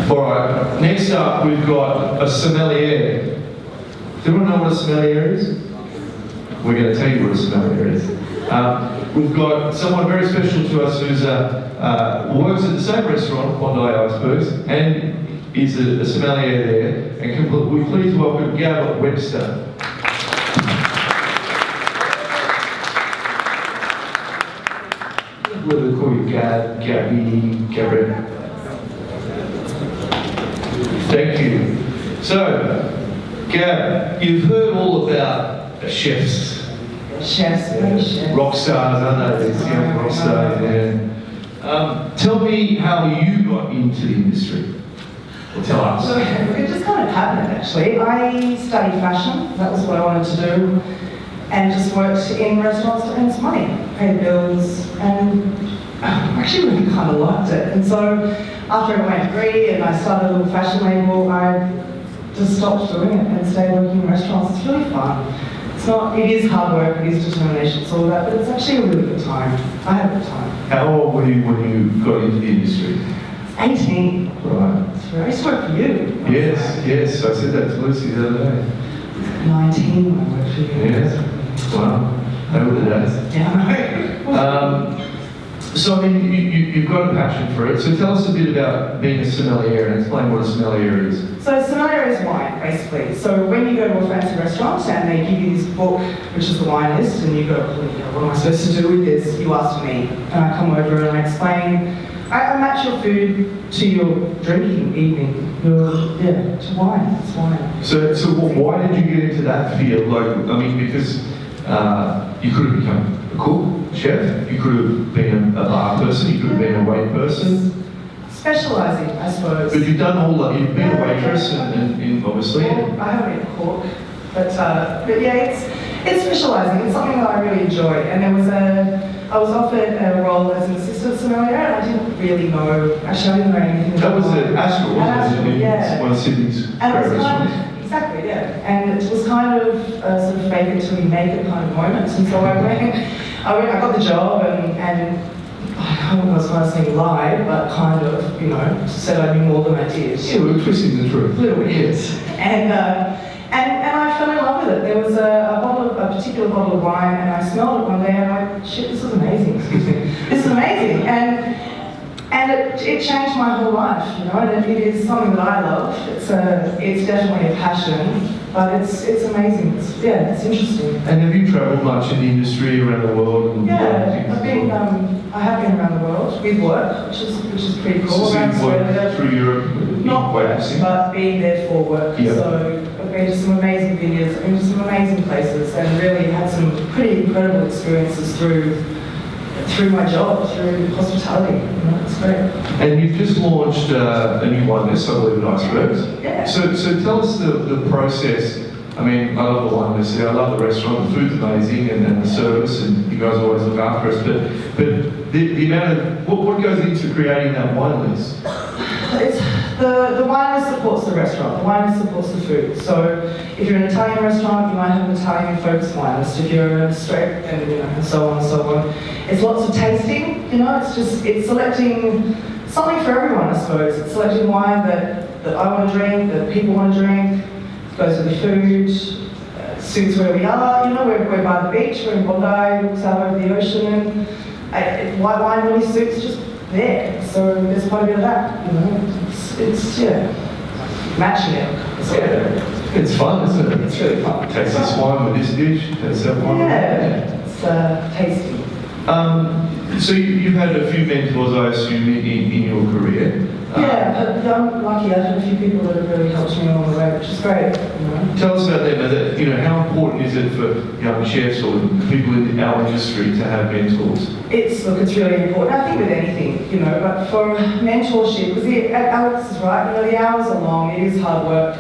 All right, next up we've got a sommelier. Does everyone know what a sommelier is? We're going to tell you what a sommelier is. We've got someone very special to us who's works at the same restaurant, Bondi Icebergs, and is a sommelier there. And can we please welcome Gabrielle Webster. We'll call you Gabrielle. Thank you. So, Gab, you've heard all about chefs. Chefs. Rock stars, aren't they? These young rock stars, yeah. Tell me how you got into the industry. Or tell us. It just kind of happened, actually. I studied fashion. That was what I wanted to do. And just worked in restaurants to earn some money, paid bills, and I actually really kind of liked it. And so after I got my degree and I started a little fashion label, I just stopped doing it and stayed working in restaurants. It's really fun. It is hard work, it is determination, it's all that, but it's actually a really good time. I had a good time. How old were you when you got into the industry? 18. Right. I used to work for you. Yes, I said that to Lucy the other day. 19 when I worked for you. Yes. Wow. Over the days. Yeah, I know. So, I mean, you've got a passion for it. So tell us a bit about being a sommelier and explain what a sommelier is. So sommelier is wine, basically. So when you go to a fancy restaurant and they give you this book, which is the wine list, and you go, what am I supposed to do with this? You ask me. And I come over and I explain, I match your food to your drinking evening. To wine. It's wine. So why did you get into that field? Like, I mean, because you could have become a cook, chef, you could have been a bar person, you could have been a wait person. Specialising, I suppose. But you've done all that, you've been a waitress and obviously. Well, I haven't been a cook, but yeah, it's specialising. It's something that I really enjoy. And I was offered a role as an assistant sommelier, and I didn't really know, actually I didn't know anything about it. That was at Astral, wasn't it? Yeah. One of Sydney's great restaurants. Exactly, yeah. And it was kind of a sort of fake it till you make it kind of moment. And so I got the job and I was going to say lied, but kind of, said I knew more than I did. Yeah, we were twisting the truth. A little bit, yes. And I fell in love with it. There was a particular bottle of wine, and I smelled it one day, and I went, shit, this is amazing. This is amazing. And it changed my whole life, and it is something that I love. It's definitely a passion, but it's amazing. It's interesting. And have you travelled much in the industry around the world? I have been around the world with work, which is pretty cool. So you've worked through Europe? Not work, but being there for work. Yep. So I've been to some amazing vineyards, I've been to some amazing places, and really had some pretty incredible experiences through my job, through hospitality. It's great. And you've just launched a new wine list, I believe, at Icebergs. Yeah. So tell us the process. I mean, I love the wine list, I love the restaurant, the food's amazing, and the service, and you guys always look after us, but the amount of, what goes into creating that wine list? The wine list supports the restaurant, the wine list supports the food. So if you're an Italian restaurant, you might have an Italian-focused wine list. If you're a straight, and so on and so on. It's lots of tasting, it's selecting something for everyone, I suppose. It's selecting wine that I want to drink, that people want to drink, goes with the food, suits where we are, we're by the beach, we're in Bondi, looks out over the ocean, and white wine really suits just there. So there's quite a bit of that, It's matching it. It's fun, isn't it? It's really fun. Taste this wine with this dish, taste that wine. Yeah, it's tasty. So you've had a few mentors, I assume, in your career. I'm lucky. I've had a few people that have really helped me along the way, which is great. Tell us about them. How important is it for young chefs or people in our industry to have mentors? It's really important. I think with anything, but for mentorship, because Alex is right. The hours are long. It is hard work.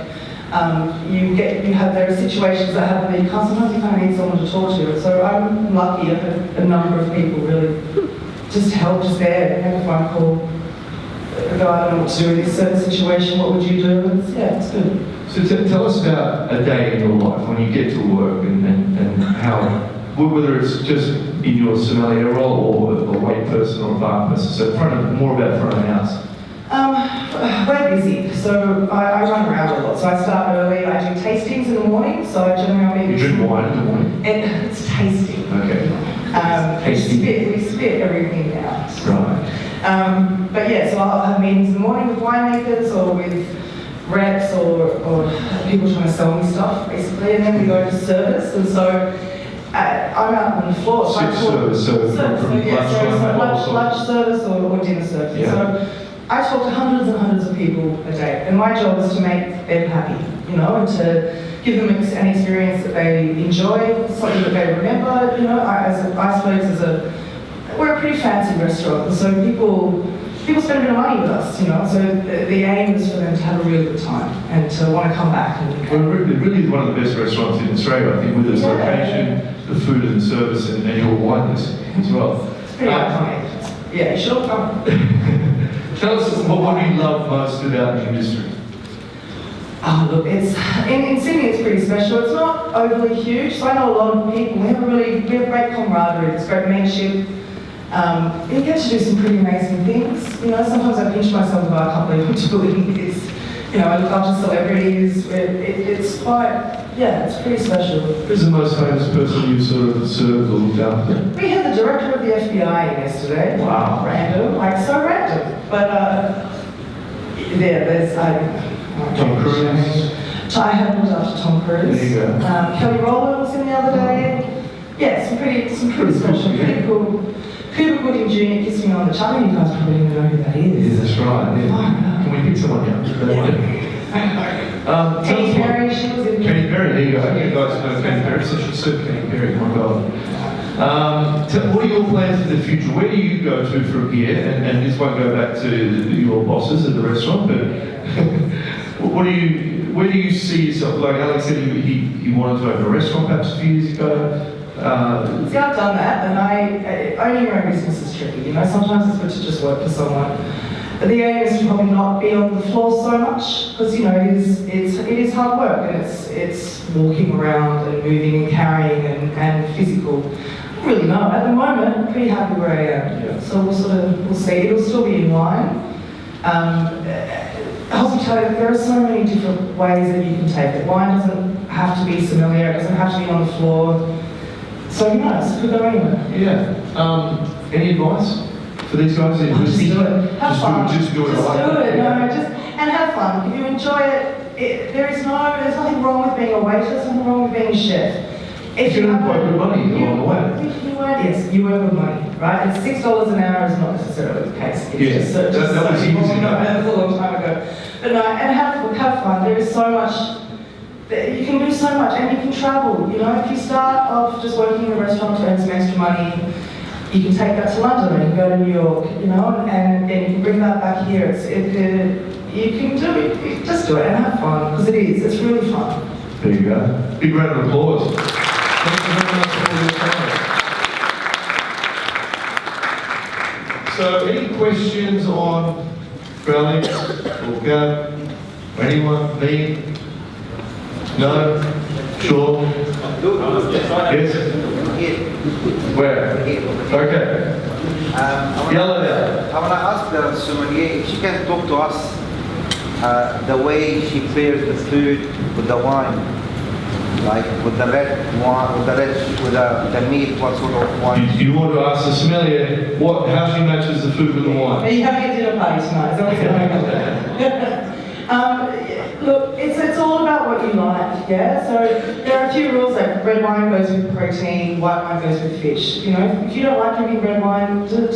There are situations that happen that you can't. Sometimes you kind of need someone to talk to. So I'm lucky. I've had a number of people really just help, just there, make a phone call. I don't know what to do in this certain situation, what would you do? It's good. So tell us about a day in your life when you get to work and how, whether it's just in your sommelier role or a wait person or a bar person, so more about front of house. we're busy, so I run around a lot. So I start early, I do tastings in the morning, so I generally... You drink wine in the morning? It's tasting. Okay. Tasting. We spit everything out. Right. But yeah, so I'll have meetings in the morning with winemakers or with reps or people trying to sell me stuff, basically, and then we go to service, and so I'm out on the floor. So Service, lunch service or dinner service. Yeah. So I talk to hundreds and hundreds of people a day, and my job is to make them happy, you know, and to give them an experience that they enjoy, something that they remember, you know. I suppose we're a pretty fancy restaurant, and so people spend a bit of money with us, you know, so the aim is for them to have a really good time and to want to come back. Well, it really is one of the best restaurants in Australia, I think, with its location, the food and the service, and your wineness as well. It's pretty iconic. Yeah, you should come. Tell us, what do you love most about the industry? Oh, look, it's in Sydney. It's pretty special. It's not overly huge, so I know a lot of people. We have great camaraderie. It's great mentorship. You get to do some pretty amazing things. You know, sometimes I pinch myself about I can't believe I'm doing this. You know, I look after celebrities. It's quite, yeah, it's pretty special. Who's the most famous person you've sort of served or looked after? We had the director of the FBI in yesterday. Wow. Random, like so random. But there's Tom Cruise. I have looked after Tom Cruise. There you go. Kelly Rowland was in the other day. Yeah, some pretty special, pretty cool. Cuba Gooding Jr. kissed me on the chin. You guys probably don't even know who that is. Yeah, that's right. Yeah. Can we pick someone out? Katy Perry, she was in Katy Perry, there you go. You guys know Katy Perry, so she served Katy Perry, my God. What are your plans for the future? Where do you go to from here? And this won't go back to your bosses at the restaurant, but where do you see yourself? Like Alex said, he wanted to open a restaurant perhaps a few years ago. See, I've done that, and owning your own business is tricky. You know, sometimes it's good to just work for someone. But the aim is to probably not be on the floor so much, because you know it is hard work, and it's walking around and moving and carrying and physical. I don't really know. At the moment, I'm pretty happy where I am. Yeah. So we'll see. It'll still be in line. Hospitality, there are so many different ways that you can take it. Wine doesn't have to be sommelier. It doesn't have to be on the floor. So who knows? It could go anywhere. Yeah. Any advice for these guys? Just do it. Have fun. Just do it. Just do it. No, and have fun. If you enjoy it, there's nothing wrong with being a waiter. There's nothing wrong with being a chef. If you earn quite good money along the way. Yes, you earn good money, right? And $6 an hour is not necessarily the case. Yes, that was easy. That was a long time ago. But no, and have fun. There is so much. You can do so much, and you can travel. You know, if you start off just working in a restaurant to earn some extra money, you can take that to London and go to New York. You know, and then you can bring that back here. You can do it. Just do it and have fun, because it is. It's really fun. There you go. Big round of applause. Thank you very much for all your time. So, any questions on Alex or Gab or anyone? Me? No? Sure? Yes? Where? Okay. Yellow there. I want to ask the sommelier if she can talk to us the way she pairs the food with the wine, like with the red wine, with the meat, what sort of wine? You want to ask the sommelier how she matches the food with the wine? Are you having a dinner party tonight? Is that what's going on? Look, it's all about what you like, yeah? So there are a few rules, like red wine goes with protein, white wine goes with fish. You know, if you don't like drinking red wine, don't.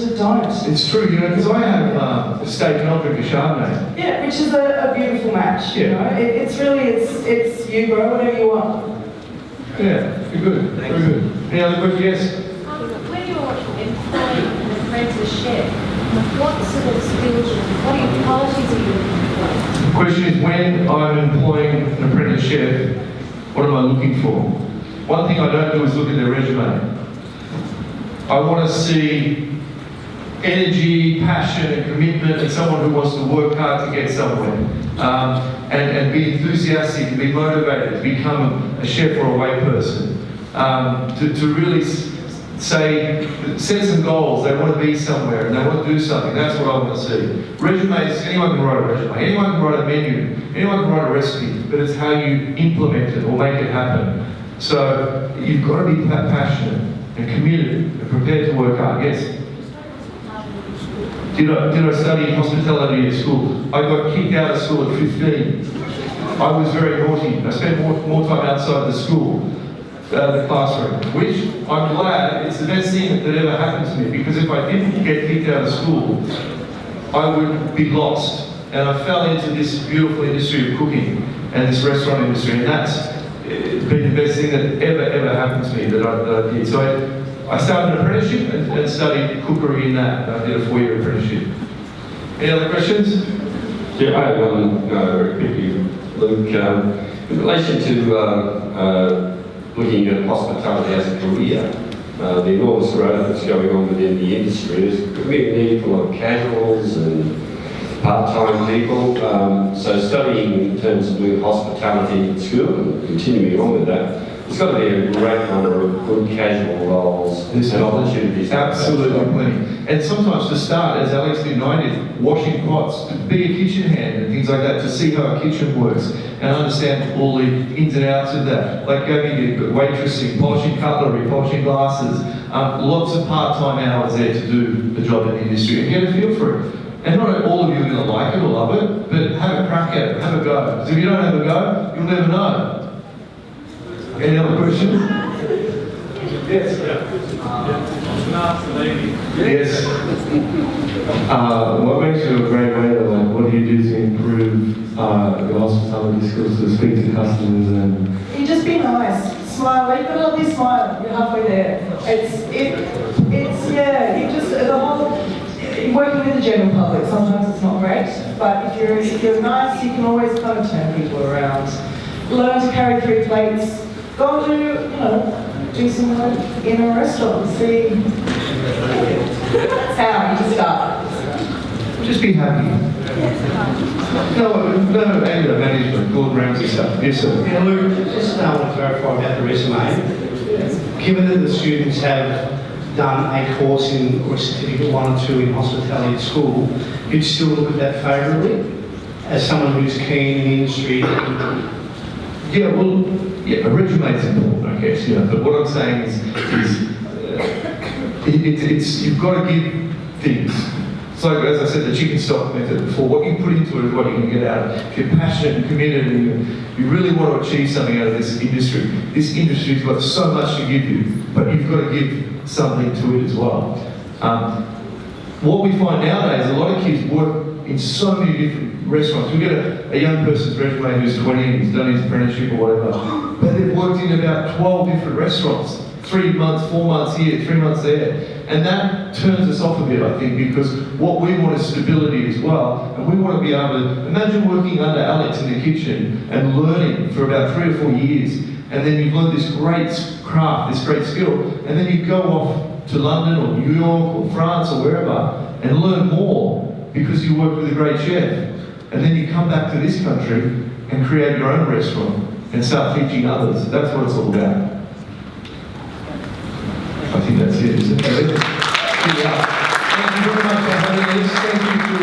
It's true, you know, because I have a steak and I'll drink a Chardonnay. Yeah, which is a beautiful match, you know? It's really you grow whatever you want. Yeah, very good, very good. Any other questions? Yes? When you're employing an apprentice chef, what sort of skills, what qualities are you looking for? The question is, when I'm employing an apprentice chef, what am I looking for? One thing I don't do is look at their resume. I want to see energy, passion and commitment, and someone who wants to work hard to get somewhere. And be enthusiastic, and be motivated to become a chef or a wait person. To really set some goals. They want to be somewhere and they want to do something. That's what I want to see. Resumes, anyone can write a resume, anyone can write a menu, anyone can write a recipe, but it's how you implement it or make it happen. So you've got to be passionate and committed and prepared to work hard. Yes. Did I study hospitality at school? I got kicked out of school at 15. I was very naughty. I spent more time outside the school, the classroom, which I'm glad it's the best thing that ever happened to me, because if I didn't get kicked out of school, I would be lost. And I fell into this beautiful industry of cooking and this restaurant industry, and that's been the best thing that ever happened to me that I did. So I started an apprenticeship and studied cookery in that. I did a 4-year apprenticeship. Any other questions? Yeah, I have one very quickly, Luke. In relation to looking at hospitality as a career, the enormous growth that's going on within the industry, there's a big need for a lot of casuals and part-time people. So studying in terms of doing hospitality in school and continuing on with that, there's got to be a great number of good casual roles and opportunities. Absolutely plenty. And sometimes to start, as Alex did and I did, washing pots, to be a kitchen hand and things like that, to see how a kitchen works and understand all the ins and outs of that. Like Gabby did, waitressing, polishing cutlery, polishing glasses, lots of part-time hours there to do the job in the industry and get a feel for it. And not all of you are going to like it or love it, but have a crack at it, have a go. Because if you don't have a go, you'll never know. Any other questions? Yes. Yes. What makes you a great waiter? Like, what do you do to improve your hospitality skills to speak to customers and? You just be nice, smile. Like, but not be smiling. You're halfway there. It's yeah. You just the whole working with the general public. Sometimes it's not great, but if you're nice, you can always kind of turn people around. Learn to carry 3 plates. Go and do some work in a restaurant. See. That's how you start. Just be happy. No anger management, Gordon Ramsay stuff. Yes, sir. Yeah, Luke, just want to clarify about the resume. Given that the students have done a course in, or a certificate 1 or 2 in hospitality at school, you'd still look at that favourably as someone who's keen in the industry. Yeah, well, a resume is important, I guess. But what I'm saying is you've got to give things. So, as I said, the chicken stock method before, what you put into it is what you can get out of it. If you're passionate and committed and you really want to achieve something out of this industry's got so much to give you, but you've got to give something to it as well. What we find nowadays, a lot of kids work in so many different restaurants. We get a young person's resume who's 20 and he's done his apprenticeship or whatever, but they've worked in about 12 different restaurants. 3 months, 4 months here, 3 months there. And that turns us off a bit, I think, because what we want is stability as well. And we want to be able to, imagine working under Alex in the kitchen and learning for about 3 or 4 years. And then you've learned this great craft, this great skill. And then you go off to London or New York or France or wherever and learn more because you work with a great chef. And then you come back to this country and create your own restaurant and start teaching others. That's what it's all about. I think that's it, isn't it? Thank you very much for having us. Thank you to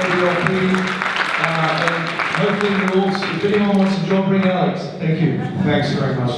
everybody. And hopefully you'll all, if anyone wants a job, bring Alex. Thank you. Thanks very much.